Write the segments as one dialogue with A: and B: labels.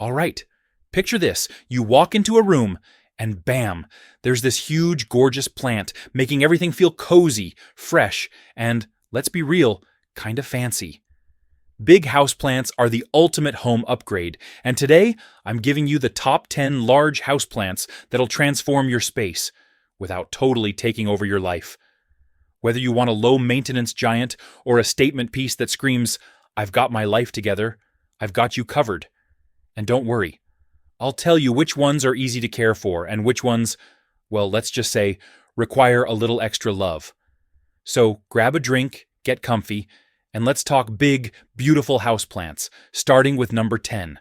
A: All right, picture this. You walk into a room, and bam, there's this huge, gorgeous plant, making everything feel cozy, fresh, and, let's be real, kind of fancy. Big houseplants are the ultimate home upgrade, and today I'm giving you the top 10 large houseplants that'll transform your space without totally taking over your life. Whether you want a low-maintenance giant or a statement piece that screams, "I've got my life together," I've got you covered. And don't worry, I'll tell you which ones are easy to care for and which ones, well, let's just say, require a little extra love. So grab a drink, get comfy, and let's talk big, beautiful houseplants, starting with number 10.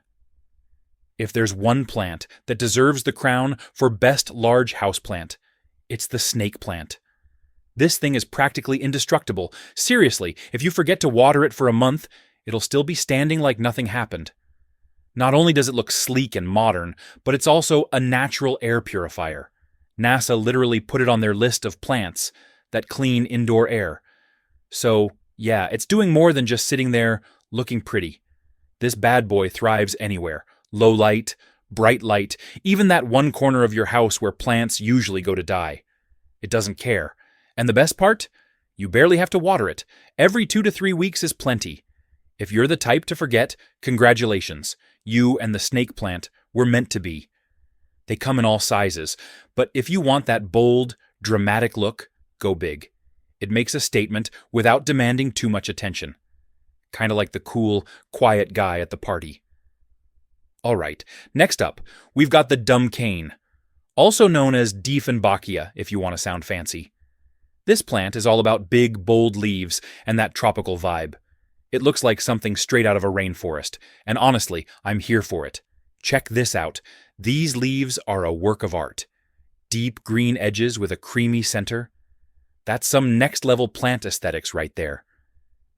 A: If there's one plant that deserves the crown for best large houseplant, it's the snake plant. This thing is practically indestructible. Seriously, if you forget to water it for a month, it'll still be standing like nothing happened. Not only does it look sleek and modern, but it's also a natural air purifier. NASA literally put it on their list of plants that clean indoor air. So, yeah, it's doing more than just sitting there looking pretty. This bad boy thrives anywhere. Low light, bright light, even that one corner of your house where plants usually go to die. It doesn't care. And the best part? You barely have to water it. Every 2 to 3 weeks is plenty. If you're the type to forget, congratulations. You and the snake plant were meant to be. They come in all sizes, but if you want that bold, dramatic look, go big. It makes a statement without demanding too much attention. Kind of like the cool, quiet guy at the party. All right, next up, we've got the dumb cane, also known as Dieffenbachia if you want to sound fancy. This plant is all about big, bold leaves and that tropical vibe. It looks like something straight out of a rainforest, and honestly, I'm here for it. Check this out. These leaves are a work of art. Deep green edges with a creamy center. That's some next-level plant aesthetics right there.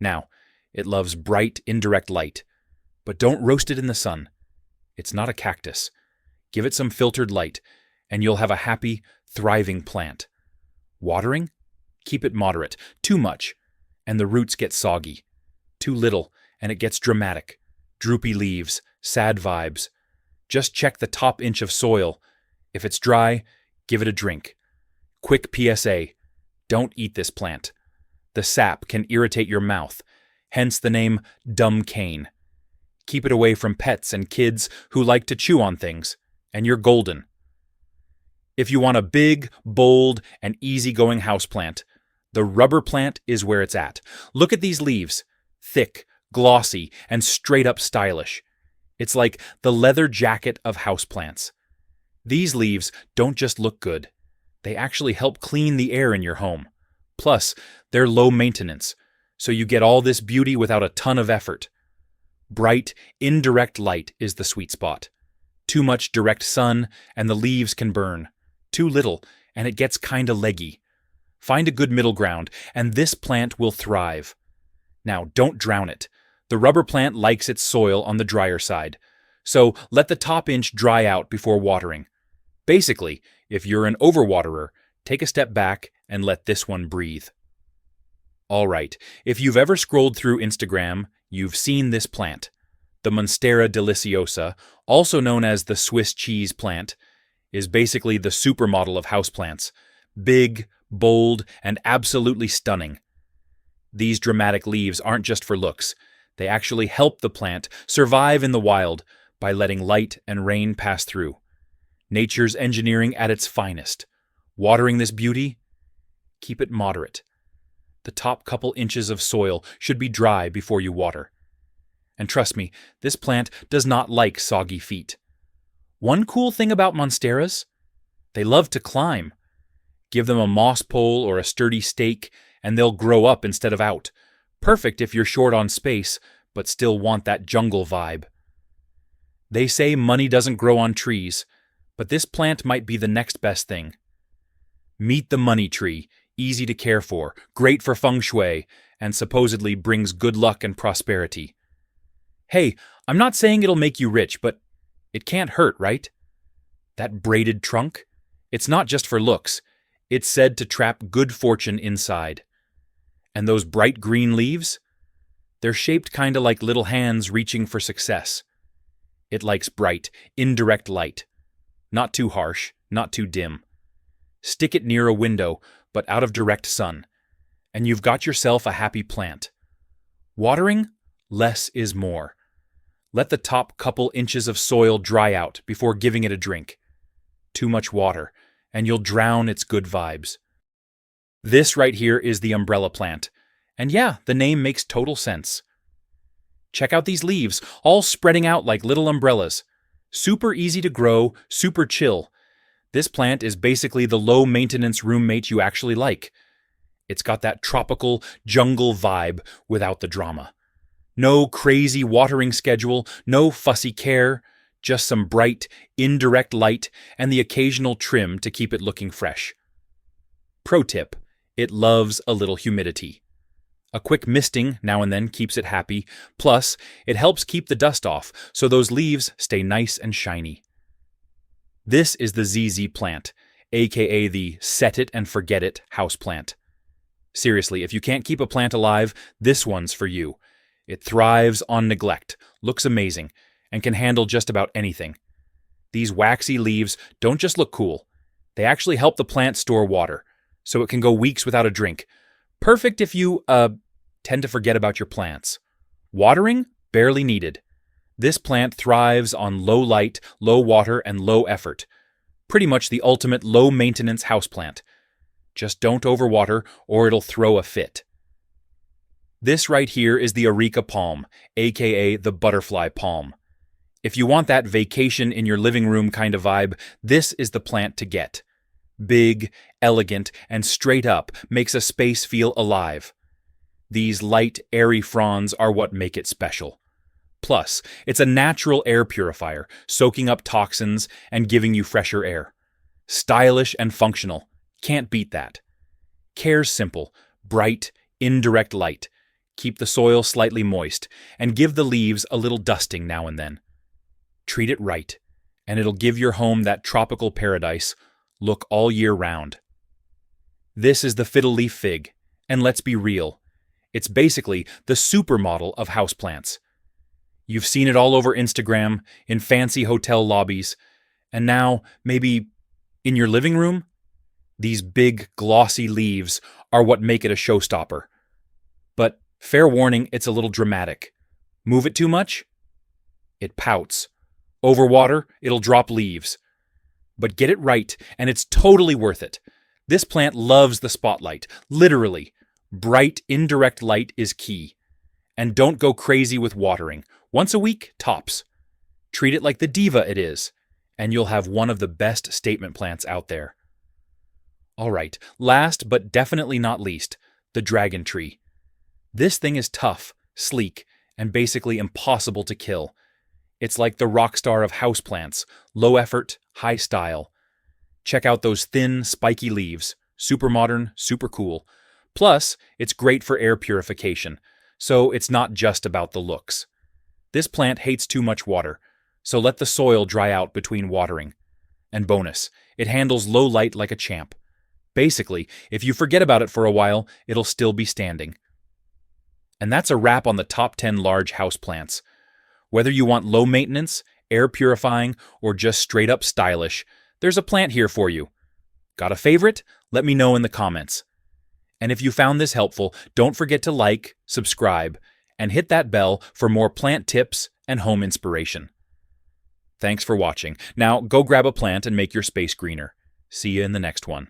A: Now, it loves bright, indirect light, but don't roast it in the sun. It's not a cactus. Give it some filtered light, and you'll have a happy, thriving plant. Watering? Keep it moderate. Too much, and the roots get soggy. Too little, and it gets dramatic. Droopy leaves, sad vibes. Just check the top inch of soil. If it's dry, give it a drink. Quick PSA, don't eat this plant. The sap can irritate your mouth, hence the name dumb cane. Keep it away from pets and kids who like to chew on things, and you're golden. If you want a big, bold, and easygoing houseplant, the rubber plant is where it's at. Look at these leaves. Thick, glossy, and straight up stylish. It's like the leather jacket of houseplants. These leaves don't just look good. They actually help clean the air in your home. Plus, they're low maintenance, so you get all this beauty without a ton of effort. Bright, indirect light is the sweet spot. Too much direct sun, and the leaves can burn. Too little, and it gets kinda leggy. Find a good middle ground, and this plant will thrive. Now, don't drown it. The rubber plant likes its soil on the drier side, so let the top inch dry out before watering. Basically, if you're an overwaterer, take a step back and let this one breathe. All right, if you've ever scrolled through Instagram, you've seen this plant. The Monstera Deliciosa, also known as the Swiss cheese plant, is basically the supermodel of houseplants. Big, bold, and absolutely stunning. These dramatic leaves aren't just for looks. They actually help the plant survive in the wild by letting light and rain pass through. Nature's engineering at its finest. Watering this beauty? Keep it moderate. The top couple inches of soil should be dry before you water. And trust me, this plant does not like soggy feet. One cool thing about monsteras? They love to climb. Give them a moss pole or a sturdy stake, and they'll grow up instead of out. Perfect if you're short on space, but still want that jungle vibe. They say money doesn't grow on trees, but this plant might be the next best thing. Meet the money tree, easy to care for, great for feng shui, and supposedly brings good luck and prosperity. Hey, I'm not saying it'll make you rich, but it can't hurt, right? That braided trunk? It's not just for looks. It's said to trap good fortune inside. And those bright green leaves? They're shaped kinda like little hands reaching for success. It likes bright, indirect light. Not too harsh, not too dim. Stick it near a window, but out of direct sun, and you've got yourself a happy plant. Watering? Less is more. Let the top couple inches of soil dry out before giving it a drink. Too much water, and you'll drown its good vibes. This right here is the umbrella plant. And yeah, the name makes total sense. Check out these leaves, all spreading out like little umbrellas. Super easy to grow, super chill. This plant is basically the low-maintenance roommate you actually like. It's got that tropical jungle vibe without the drama. No crazy watering schedule, no fussy care, just some bright, indirect light and the occasional trim to keep it looking fresh. Pro tip: it loves a little humidity. A quick misting now and then keeps it happy, plus it helps keep the dust off so those leaves stay nice and shiny. This is the ZZ plant, aka the set it and forget it houseplant. Seriously, if you can't keep a plant alive, this one's for you. It thrives on neglect, looks amazing, and can handle just about anything. These waxy leaves don't just look cool. They actually help the plant store water, so it can go weeks without a drink. Perfect if you, tend to forget about your plants. Watering? Barely needed. This plant thrives on low light, low water, and low effort. Pretty much the ultimate low-maintenance houseplant. Just don't overwater or it'll throw a fit. This right here is the Areca Palm, aka the butterfly palm. If you want that vacation in your living room kind of vibe, this is the plant to get. Big, elegant, and straight up makes a space feel alive. These light, airy fronds are what make it special. Plus, it's a natural air purifier, soaking up toxins and giving you fresher air. Stylish and functional. Can't beat that. Care's simple: bright, indirect light. Keep the soil slightly moist, and give the leaves a little dusting now and then. Treat it right, and it'll give your home that tropical paradise look all year round. This is the Fiddle Leaf Fig, and let's be real, it's basically the supermodel of houseplants. You've seen it all over Instagram, in fancy hotel lobbies, and now, maybe, in your living room? These big, glossy leaves are what make it a showstopper. But, fair warning, it's a little dramatic. Move it too much? It pouts. Overwater, it'll drop leaves. But get it right, and it's totally worth it. This plant loves the spotlight, literally. Bright, indirect light is key. And don't go crazy with watering. Once a week, tops. Treat it like the diva it is, and you'll have one of the best statement plants out there. Alright, last but definitely not least, the dragon tree. This thing is tough, sleek, and basically impossible to kill. It's like the rock star of houseplants, low effort, high style. Check out those thin, spiky leaves. Super modern, super cool. Plus, it's great for air purification, so it's not just about the looks. This plant hates too much water, so let the soil dry out between watering. And bonus, it handles low light like a champ. Basically, if you forget about it for a while, it'll still be standing. And that's a wrap on the top 10 large houseplants. Whether you want low maintenance, air purifying, or just straight up stylish, there's a plant here for you. Got a favorite? Let me know in the comments. And if you found this helpful, don't forget to like, subscribe, and hit that bell for more plant tips and home inspiration. Thanks for watching. Now go grab a plant and make your space greener. See you in the next one.